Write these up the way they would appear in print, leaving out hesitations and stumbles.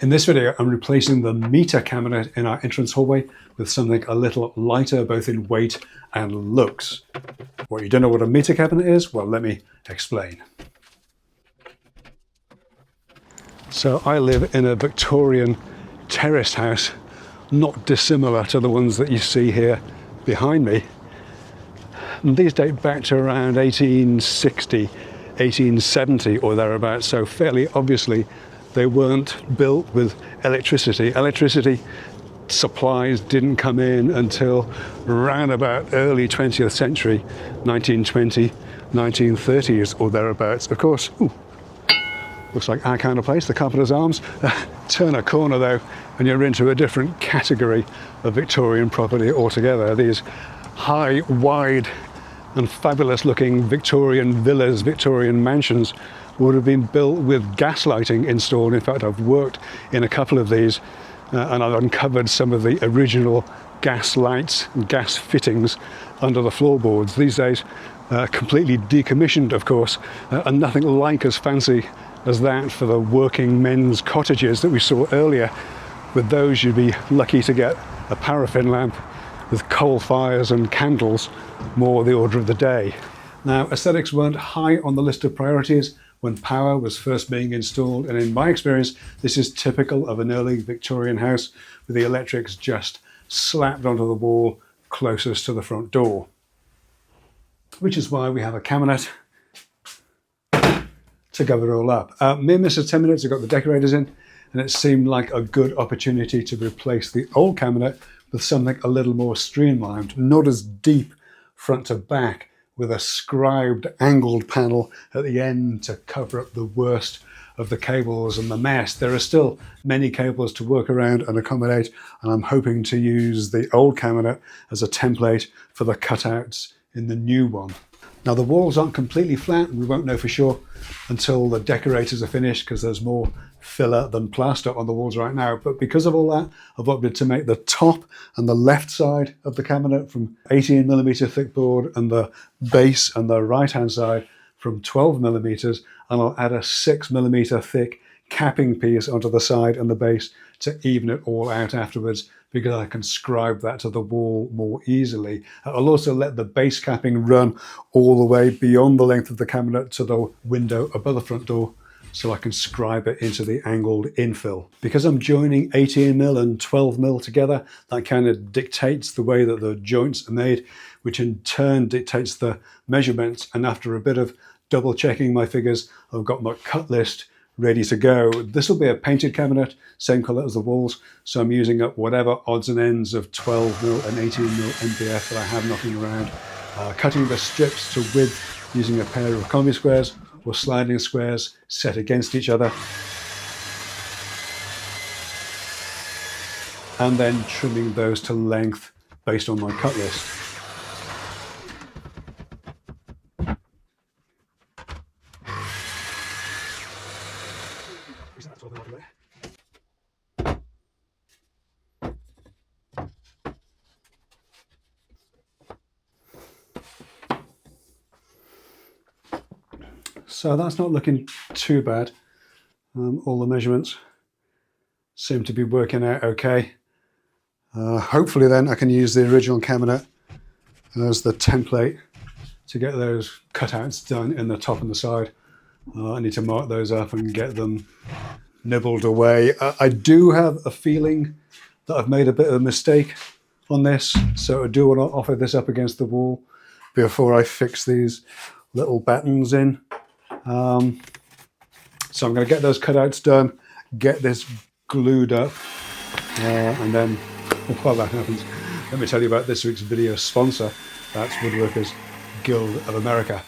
In this video, I'm replacing the meter cabinet in our entrance hallway with something a little lighter, both in weight and looks. What, you don't know what a meter cabinet is? Well, let me explain. So I live in a Victorian terraced house, not dissimilar to the ones that you see here behind me. And these date back to around 1860, 1870 or thereabouts, so fairly obviously they weren't built with electricity. Electricity supplies didn't come in until around about early 20th century, 1920, 1930s or thereabouts. Of course, looks like our kind of place, the Carpenter's Arms. Turn a corner though, and you're into a different category of Victorian property altogether. These high, wide, and fabulous looking Victorian villas, Victorian mansions would have been built with gas lighting installed. In fact, I've worked in a couple of these and I've uncovered some of the original gas lights and gas fittings under the floorboards. These days, completely decommissioned, of course, and nothing like as fancy as that for the working men's cottages that we saw earlier. With those, you'd be lucky to get a paraffin lamp with coal fires and candles, more the order of the day. Now, aesthetics weren't high on the list of priorities when power was first being installed, and in my experience, this is typical of an early Victorian house with the electrics just slapped onto the wall closest to the front door. Which is why we have a cabinet to cover it all up. Mere miss of 10 minutes, I got the decorators in, and it seemed like a good opportunity to replace the old cabinet with something a little more streamlined, not as deep front to back, with a scribed angled panel at the end to cover up the worst of the cables and the mess. There are still many cables to work around and accommodate, and I'm hoping to use the old cabinet as a template for the cutouts in the new one. Now, the walls aren't completely flat, and we won't know for sure until the decorators are finished, because there's more filler than plaster on the walls right now. But because of all that, I've opted to make the top and the left side of the cabinet from 18mm thick board, and the base and the right hand side from 12mm, and I'll add a 6mm thick capping piece onto the side and the base to even it all out afterwards, because I can scribe that to the wall more easily. I'll also let the base capping run all the way beyond the length of the cabinet to the window above the front door, so I can scribe it into the angled infill. Because I'm joining 18mm and 12mm together, that kind of dictates the way that the joints are made, which in turn dictates the measurements. And after a bit of double checking my figures, I've got my cut list ready to go. This will be a painted cabinet, same color as the walls, so I'm using up whatever odds and ends of 12mm and 18mm MDF that I have knocking around, cutting the strips to width using a pair of combi squares or sliding squares set against each other, and then trimming those to length based on my cut list. So that's not looking too bad. All the measurements seem to be working out okay. Hopefully then I can use the original cabinet as the template to get those cutouts done in the top and the side. I need to mark those up and get them nibbled away. I do have a feeling that I've made a bit of a mistake on this, so I do want to offer this up against the wall before I fix these little battens in. So I'm going to get those cutouts done, get this glued up, and then while that happens, let me tell you about this week's video sponsor. That's Woodworkers Guild of America.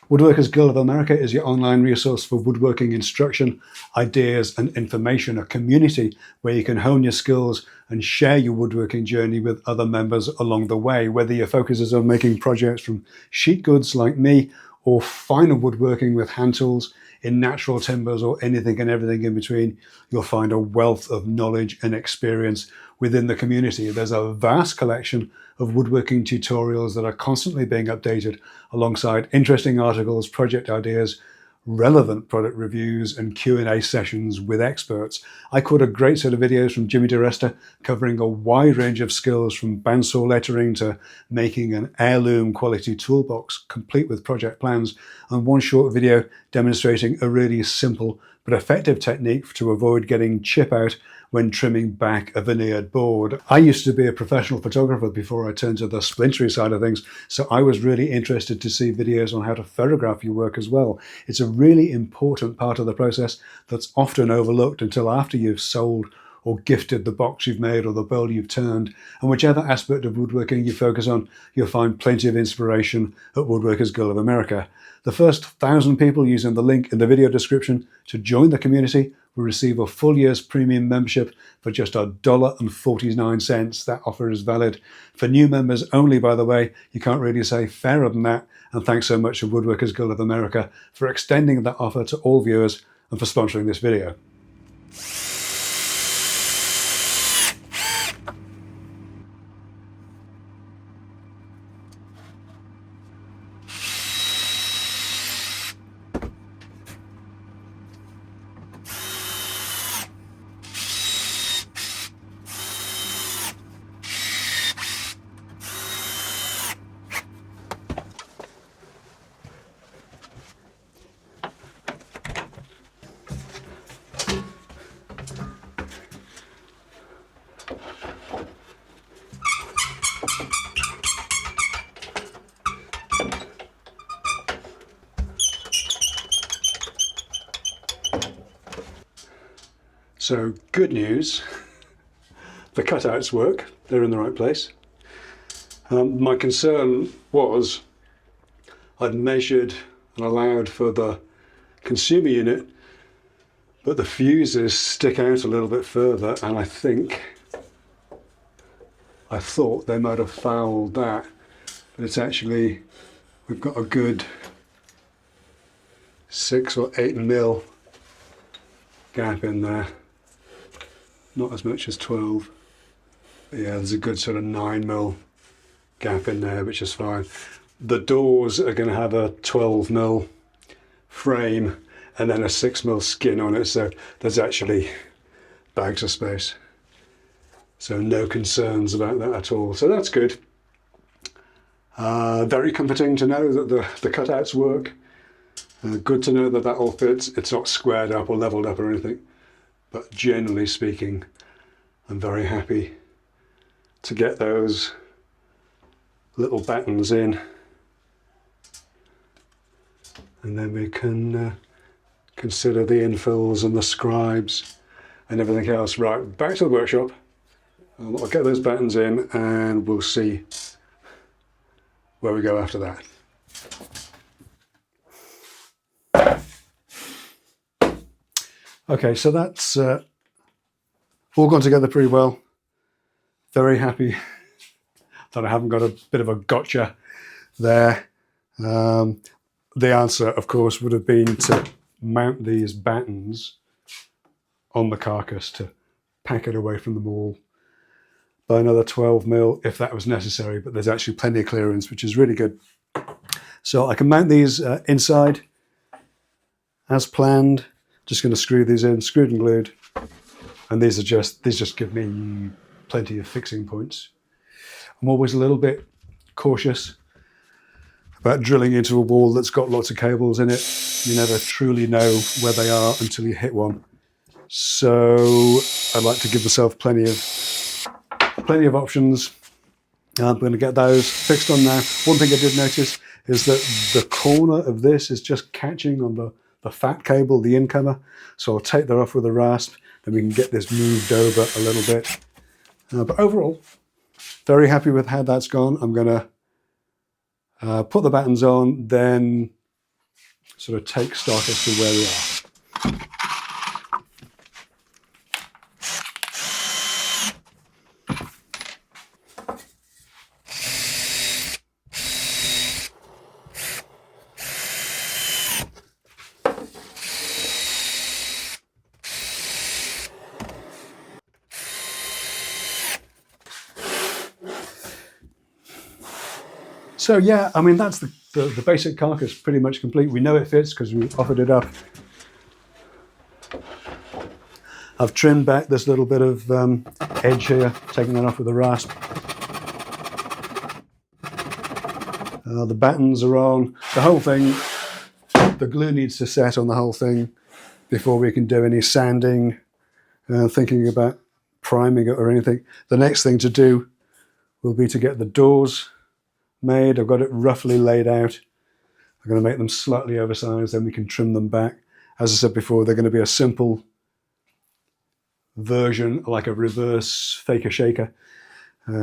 Woodworkers Guild of America is your online resource for woodworking instruction, ideas, and information, a community where you can hone your skills and share your woodworking journey with other members along the way. Whether your focus is on making projects from sheet goods like me, or finer woodworking with hand tools in natural timbers, or anything and everything in between, you'll find a wealth of knowledge and experience within the community. There's a vast collection of woodworking tutorials that are constantly being updated, alongside interesting articles, project ideas, relevant product reviews and Q&A sessions with experts. I caught a great set of videos from Jimmy DiResta covering a wide range of skills from bandsaw lettering to making an heirloom quality toolbox complete with project plans, and one short video demonstrating a really simple but effective technique to avoid getting chip out when trimming back a veneered board. I used to be a professional photographer before I turned to the splintery side of things, so I was really interested to see videos on how to photograph your work as well. It's a really important part of the process that's often overlooked until after you've sold or gifted the box you've made or the bowl you've turned. And whichever aspect of woodworking you focus on, you'll find plenty of inspiration at Woodworkers Guild of America. The first 1,000 people using the link in the video description to join the community will receive a full year's premium membership for just $1.49. That offer is valid for new members only, by the way. You can't really say fairer than that. And thanks so much to Woodworkers Guild of America for extending that offer to all viewers and for sponsoring this video. So good news, the cutouts work, they're in the right place. My concern was I'd measured and allowed for the consumer unit, but the fuses stick out a little bit further, and I thought they might have fouled that, but it's actually, we've got a good 6 or 8 mil gap in there. Not as much as 12. But yeah, there's a good sort of 9 mil gap in there, which is fine. The doors are going to have a 12 mil frame and then a 6 mil skin on it, so there's actually bags of space. So no concerns about that at all. So that's good. Very comforting to know that the cutouts work. Good to know that that all fits. It's not squared up or leveled up or anything. But generally speaking, I'm very happy to get those little battens in, and then we can consider the infills and the scribes and everything else. Right, back to the workshop. I'll get those battens in and we'll see where we go after that. Okay, so that's all gone together pretty well. Very happy that I haven't got a bit of a gotcha there. The answer, of course, would have been to mount these battens on the carcass to pack it away from the wall by another 12 mil if that was necessary, but there's actually plenty of clearance, which is really good. So I can mount these inside as planned. Just going to screw these in, screwed and glued, and these just give me plenty of fixing points. I'm always a little bit cautious about drilling into a wall that's got lots of cables in it. You never truly know where they are until you hit one. So I'd like to give myself plenty of options. I'm going to get those fixed on now. One thing I did notice is that the corner of this is just catching on the fat cable, the incomer. So I'll take that off with a rasp and we can get this moved over a little bit. But overall, very happy with how that's gone. I'm going to put the battens on, then sort of take stock as to where we are. So yeah, I mean, that's the the basic carcass pretty much complete. We know it fits because we offered it up. I've trimmed back this little bit of edge here, taking that off with a rasp. The battens are on. The whole thing, the glue needs to set on the whole thing before we can do any sanding, thinking about priming it or anything. The next thing to do will be to get the doors made. I've got it roughly laid out. I'm going to make them slightly oversized, then we can trim them back. As I said before, they're going to be a simple version, like a reverse faker shaker.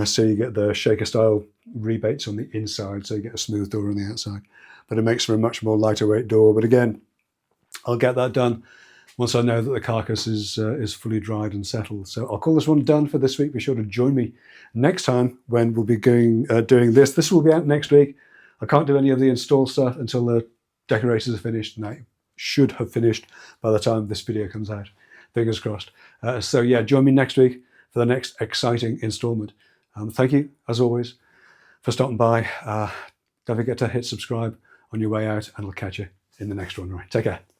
So you get the shaker style rebates on the inside, so you get a smooth door on the outside. But it makes for a much more lighter weight door. But again, I'll get that done once I know that the carcass is fully dried and settled. So I'll call this one done for this week. Be sure to join me next time when we'll be doing this. This will be out next week. I can't do any of the install stuff until the decorators are finished, and they should have finished by the time this video comes out. Fingers crossed. So yeah, join me next week for the next exciting installment. Thank you, as always, for stopping by. Don't forget to hit subscribe on your way out, and I'll catch you in the next one. Right, take care.